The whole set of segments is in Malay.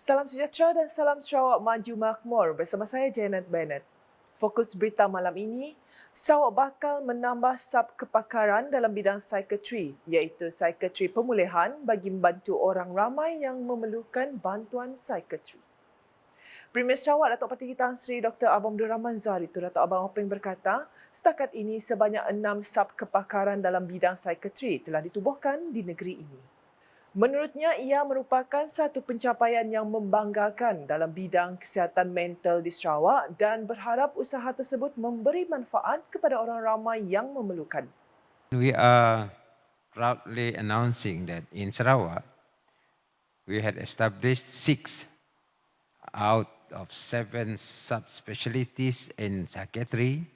Salam sejahtera dan salam Sarawak Maju Makmur bersama saya Janet Bennett. Fokus berita malam ini, Sarawak bakal menambah sub kepakaran dalam bidang psikiatri iaitu psikiatri pemulihan bagi membantu orang ramai yang memerlukan bantuan psikiatri. Premier Sarawak Datuk Parti Tan Sri Dr. Abang Abdul Rahman Zahari itu Datuk Abang Openg berkata, setakat ini sebanyak 6 sub kepakaran dalam bidang psikiatri telah ditubuhkan di negeri ini. Menurutnya, ia merupakan satu pencapaian yang membanggakan dalam bidang kesihatan mental di Sarawak dan berharap usaha tersebut memberi manfaat kepada orang ramai yang memerlukan. We are proudly announcing that in Sarawak, we had established 6 out of 7 subspecialties in psychiatry,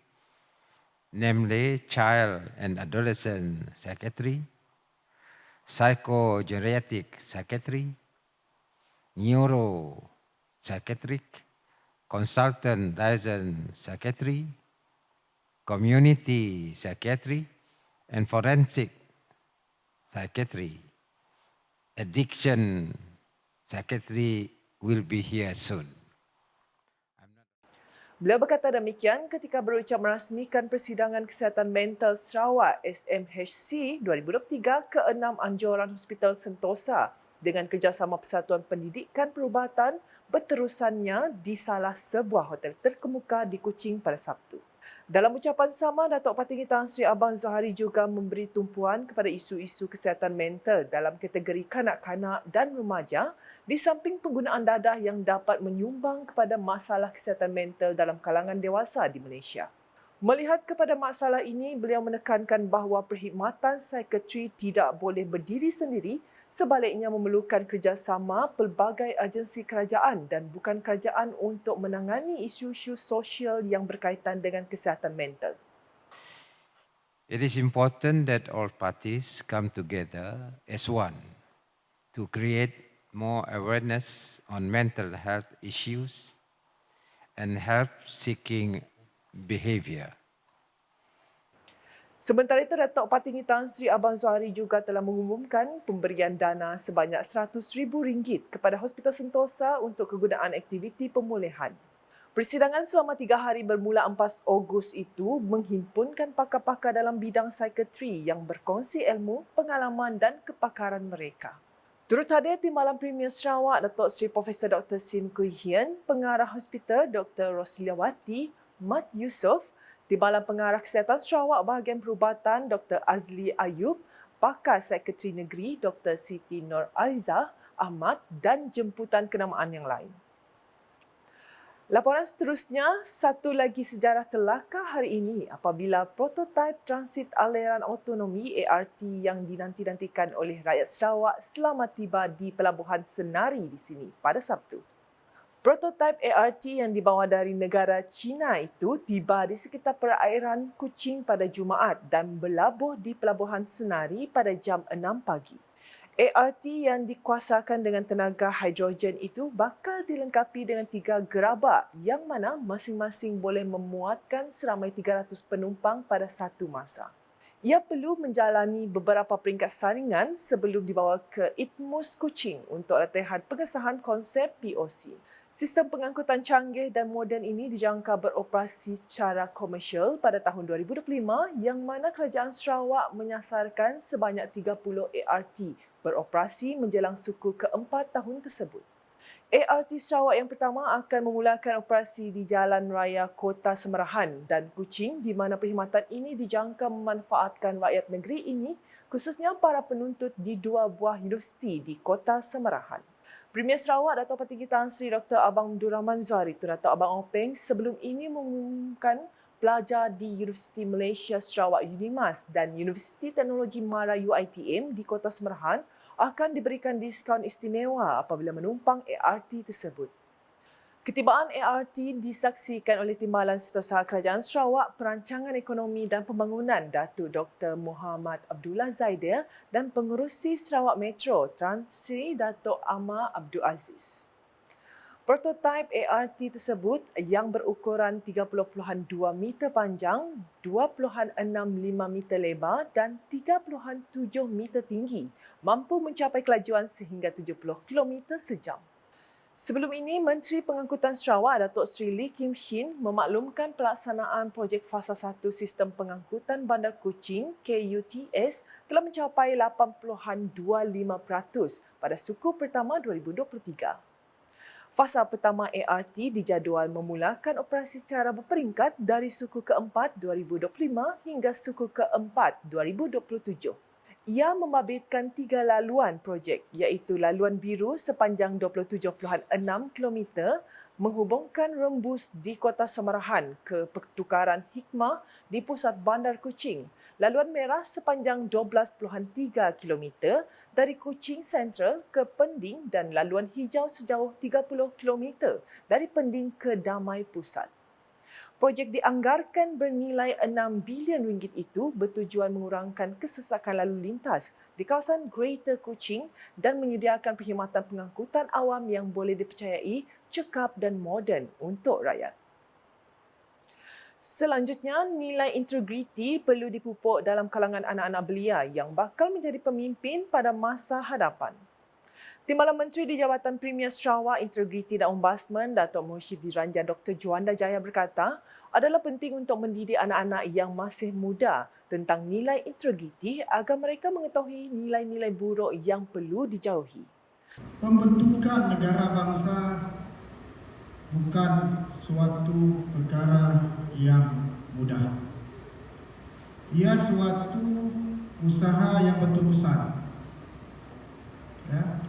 namely child and adolescent psychiatry, psychogeriatric psychiatry, neuropsychiatric, consultant liaison psychiatry, community psychiatry, and forensic psychiatry. Addiction psychiatry will be here soon. Beliau berkata demikian ketika berucap merasmikan Persidangan Kesihatan Mental Sarawak SMHC 2023 ke-6 anjuran Hospital Sentosa dengan kerjasama Persatuan Pendidikan Perubatan berterusannya di salah sebuah hotel terkemuka di Kuching pada Sabtu. Dalam ucapan sama, Datuk Patinggi Tan Sri Abang Zahari juga memberi tumpuan kepada isu-isu kesihatan mental dalam kategori kanak-kanak dan remaja di samping penggunaan dadah yang dapat menyumbang kepada masalah kesihatan mental dalam kalangan dewasa di Malaysia. Melihat kepada masalah ini, beliau menekankan bahawa perkhidmatan psikiatri tidak boleh berdiri sendiri, sebaliknya memerlukan kerjasama pelbagai agensi kerajaan dan bukan kerajaan untuk menangani isu-isu sosial yang berkaitan dengan kesihatan mental. It is important that all parties come together as one to create more awareness on mental health issues and help-seeking behavior. Sementara itu, Datuk Patinggi Tan Sri Abang Zahari juga telah mengumumkan pemberian dana sebanyak RM100,000 kepada Hospital Sentosa untuk kegunaan aktiviti pemulihan. Persidangan selama 3 hari bermula 4 Ogos itu menghimpunkan pakar-pakar dalam bidang psikiatri yang berkongsi ilmu, pengalaman dan kepakaran mereka. Turut hadir di Malam Premier Sarawak, Datuk Seri Profesor Dr. Sim Kui Hien, Pengarah Hospital Dr. Rosliawati Mat Yusof, Timbalan Pengarah Kesihatan Sarawak Bahagian Perubatan Dr. Azli Ayub, Pakar Psikiatri Negeri Dr. Siti Nur Aizah Ahmad dan jemputan kenamaan yang lain. Laporan seterusnya, satu lagi sejarah telaka hari ini apabila prototipe transit aliran autonomi ART yang dinanti-nantikan oleh rakyat Sarawak selamat tiba di Pelabuhan Senari di sini pada Sabtu. Prototipe ART yang dibawa dari negara China itu tiba di sekitar perairan Kuching pada Jumaat dan berlabuh di Pelabuhan Senari pada jam 6 pagi. ART yang dikuasakan dengan tenaga hidrogen itu bakal dilengkapi dengan 3 gerabak yang mana masing-masing boleh memuatkan seramai 300 penumpang pada satu masa. Ia perlu menjalani beberapa peringkat saringan sebelum dibawa ke ITMUS Kuching untuk latihan pengesahan konsep POC. Sistem pengangkutan canggih dan moden ini dijangka beroperasi secara komersial pada tahun 2025 yang mana Kerajaan Sarawak menyasarkan sebanyak 30 ART beroperasi menjelang suku keempat tahun tersebut. ART Sarawak yang pertama akan memulakan operasi di Jalan Raya Kota Semerahan dan Kuching di mana perkhidmatan ini dijangka memanfaatkan rakyat negeri ini khususnya para penuntut di 2 buah universiti di Kota Semerahan. Premier Sarawak Datuk Patinggi Tan Sri Dr. Abang Abdul Rahman Zahari itu Datuk Abang Openg sebelum ini mengumumkan pelajar di Universiti Malaysia Sarawak UNIMAS dan Universiti Teknologi Mara UiTM di Kota Semerahan akan diberikan diskaun istimewa apabila menumpang ART tersebut. Ketibaan ART disaksikan oleh Timbalan Setiausaha Kerajaan Sarawak, Perancangan Ekonomi dan Pembangunan Datuk Dr. Muhammad Abdullah Zaidir dan Pengerusi Sarawak Metro Tan Sri Datuk Amar Abdul Aziz. Prototipe ART tersebut yang berukuran 30.2 meter panjang, 2.65 meter lebar dan 3.7 meter tinggi mampu mencapai kelajuan sehingga 70 km sejam. Sebelum ini, Menteri Pengangkutan Sarawak Datuk Seri Lee Kim Shin memaklumkan pelaksanaan projek Fasa 1 Sistem Pengangkutan Bandar Kuching KUTS telah mencapai 80.25% pada suku pertama 2023. Fasa pertama ART dijadual memulakan operasi secara berperingkat dari suku keempat 2025 hingga suku keempat 2027. Ia membabitkan 3 laluan projek iaitu laluan biru sepanjang 27.6 km menghubungkan Rembus di Kota Samarahan ke Pertukaran Hikmah di pusat Bandar Kuching. Laluan merah sepanjang 12.3 km dari Kuching Central ke Pending dan laluan hijau sejauh 30 km dari Pending ke Damai Pusat. Projek dianggarkan bernilai 6 bilion ringgit itu bertujuan mengurangkan kesesakan lalu lintas di kawasan Greater Kuching dan menyediakan perkhidmatan pengangkutan awam yang boleh dipercayai, cekap dan moden untuk rakyat. Selanjutnya, nilai integriti perlu dipupuk dalam kalangan anak-anak belia yang bakal menjadi pemimpin pada masa hadapan. Timbalan Menteri di Jabatan Premier Sarawak Integriti dan Ombudsman Datuk Mursyid Diranja Dr. Juanda Jaya berkata, adalah penting untuk mendidik anak-anak yang masih muda tentang nilai integriti agar mereka mengetahui nilai-nilai buruk yang perlu dijauhi. Pembentukan negara bangsa bukan suatu perkara yang mudah. Ia suatu usaha yang berterusan. Ya.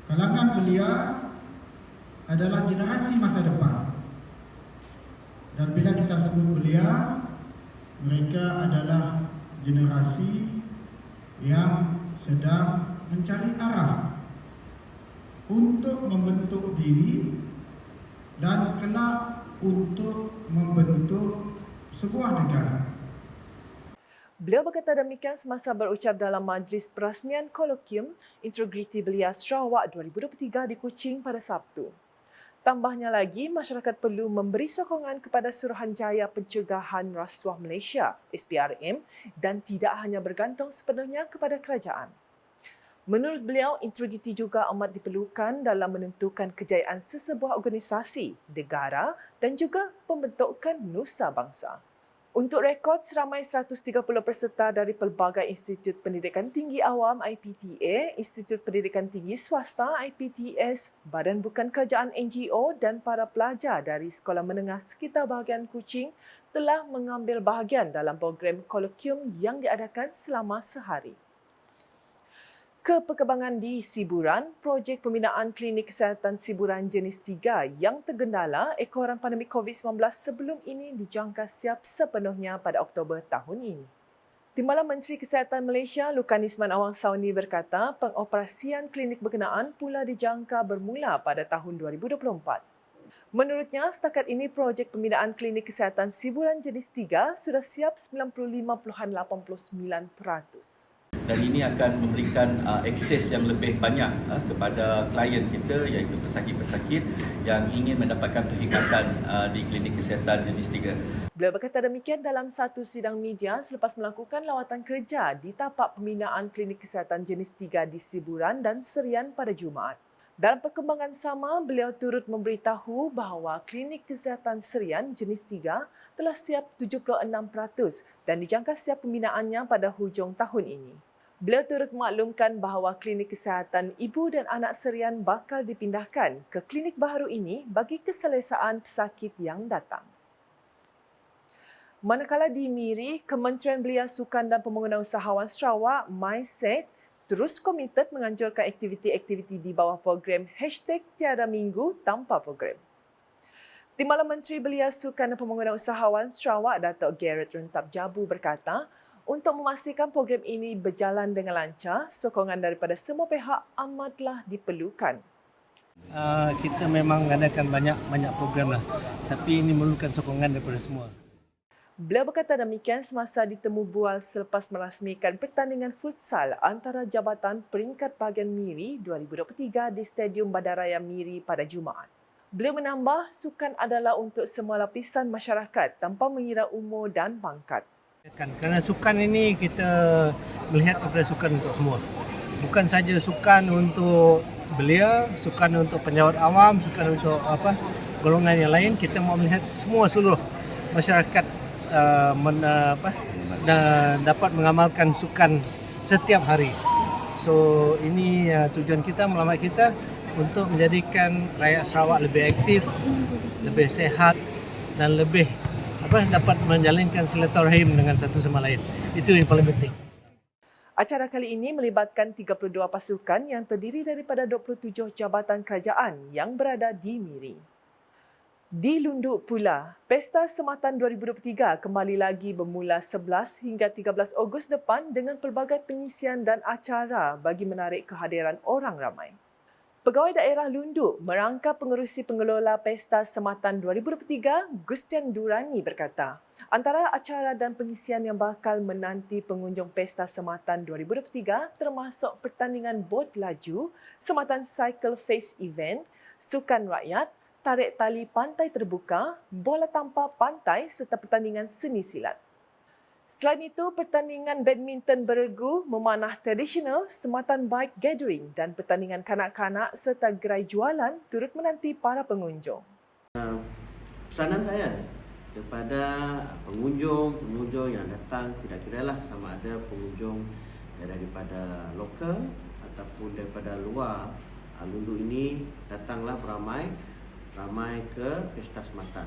Kalangan belia adalah generasi masa depan. Dan bila kita sebut belia, mereka adalah generasi yang sedang mencari arah untuk membentuk diri dan kelak untuk membentuk sebuah negara. Beliau berkata demikian semasa berucap dalam majlis perasmian kolokium Integriti Belia Sarawak 2023 di Kuching pada Sabtu. Tambahnya lagi, masyarakat perlu memberi sokongan kepada Suruhanjaya Pencegahan Rasuah Malaysia SPRM dan tidak hanya bergantung sepenuhnya kepada kerajaan. Menurut beliau, integriti juga amat diperlukan dalam menentukan kejayaan sesebuah organisasi, negara dan juga pembentukan nusa bangsa. Untuk rekod, seramai 130 peserta dari pelbagai Institut Pendidikan Tinggi Awam IPTA, Institut Pendidikan Tinggi Swasta IPTS, Badan Bukan Kerajaan NGO dan para pelajar dari sekolah menengah sekitar bahagian Kuching telah mengambil bahagian dalam program kolokium yang diadakan selama sehari. Keperkembangan di Siburan, projek pembinaan klinik kesihatan Siburan jenis 3 yang tergendala ekoran pandemik COVID-19 sebelum ini dijangka siap sepenuhnya pada Oktober tahun ini. Timbalan Menteri Kesihatan Malaysia Lukanisman Awang Sauni berkata pengoperasian klinik berkenaan pula dijangka bermula pada tahun 2024. Menurutnya, setakat ini projek pembinaan klinik kesihatan Siburan jenis 3 sudah siap 95.89%. Dan ini akan memberikan akses yang lebih banyak kepada klien kita iaitu pesakit-pesakit yang ingin mendapatkan perkhidmatan di klinik kesihatan jenis 3. Beliau berkata demikian dalam satu sidang media selepas melakukan lawatan kerja di tapak pembinaan klinik kesihatan jenis 3 di Siburan dan Serian pada Jumaat. Dalam perkembangan sama, beliau turut memberitahu bahawa klinik kesihatan Serian jenis 3 telah siap 76% dan dijangka siap pembinaannya pada hujung tahun ini. Beliau turut maklumkan bahawa klinik kesihatan ibu dan anak Serian bakal dipindahkan ke klinik baharu ini bagi keselesaan pesakit yang datang. Manakala di Miri, Kementerian Belia Sukan dan Pembangunan Usahawan Sarawak, MySet, terus komited menganjurkan aktiviti-aktiviti di bawah program #Tiada Minggu Tanpa Program. Timbalan Menteri Belia Sukan dan Pembangunan Usahawan Sarawak, Datuk Garrett Rentap Jabu berkata, untuk memastikan program ini berjalan dengan lancar, sokongan daripada semua pihak amatlah diperlukan. Kita memang mengadakan banyak program lah, tapi ini memerlukan sokongan daripada semua. Beliau berkata demikian semasa ditemu bual selepas merasmikan pertandingan futsal antara Jabatan Peringkat Bahagian Miri 2023 di Stadium Bandaraya Miri pada Jumaat. Beliau menambah, sukan adalah untuk semua lapisan masyarakat tanpa mengira umur dan pangkat. Kerana sukan ini kita melihat kepada sukan untuk semua. Bukan saja sukan untuk belia, sukan untuk penjawat awam, sukan untuk golongan yang lain. Kita mau melihat semua seluruh masyarakat dapat mengamalkan sukan setiap hari. So ini tujuan kita, matlamat kita untuk menjadikan rakyat Sarawak lebih aktif, lebih sehat dan lebih dapat menjalinkan silaturahim dengan satu sama lain. Itu yang paling penting. Acara kali ini melibatkan 32 pasukan yang terdiri daripada 27 jabatan kerajaan yang berada di Miri. Di Lunduk pula, Pesta Sematan 2023 kembali lagi bermula 11 hingga 13 Ogos depan dengan pelbagai pengisian dan acara bagi menarik kehadiran orang ramai. Pegawai Daerah Lunduk merangka pengerusi pengelola Pesta Sematan 2023, Gustian Durani berkata, antara acara dan pengisian yang bakal menanti pengunjung Pesta Sematan 2023 termasuk pertandingan bot laju, sematan cycle face event, sukan rakyat, tarik tali pantai terbuka, bola tampar pantai serta pertandingan seni silat. Selain itu, pertandingan badminton beregu, memanah tradisional, sematan bike gathering dan pertandingan kanak-kanak serta gerai jualan turut menanti para pengunjung. Pesanan saya kepada pengunjung yang datang, tidak kiralah sama ada pengunjung daripada lokal ataupun daripada luar Lunduk ini, datanglah beramai ke Pesta Sematan.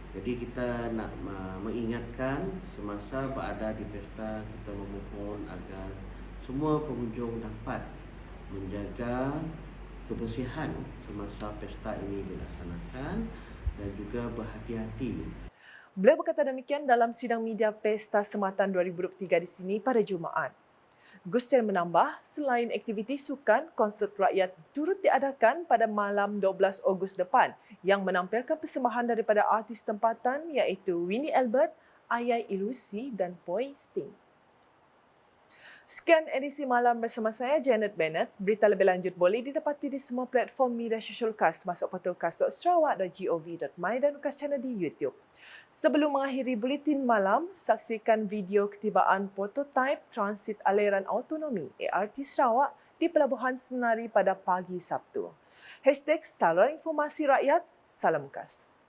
Jadi kita nak mengingatkan semasa berada di pesta, kita memohon agar semua pengunjung dapat menjaga kebersihan semasa pesta ini dilaksanakan dan juga berhati-hati. Beliau berkata demikian dalam sidang media Pesta Sematan 2023 di sini pada Jumaat. Gustian menambah, selain aktiviti sukan, konsert rakyat turut diadakan pada malam 12 Ogos depan yang menampilkan persembahan daripada artis tempatan iaitu Winnie Albert, Ayai Ilusi dan Poi Sting. Sekian edisi malam bersama saya, Janet Bennett. Berita lebih lanjut boleh didapati di semua platform media sosial KAS, masuk portal kas.sarawak.gov.my dan KAS channel di YouTube. Sebelum mengakhiri buletin malam, saksikan video ketibaan prototipe transit aliran autonomi ART Sarawak di Pelabuhan Senari pada pagi Sabtu. #Saluran Informasi Rakyat, salam KAS.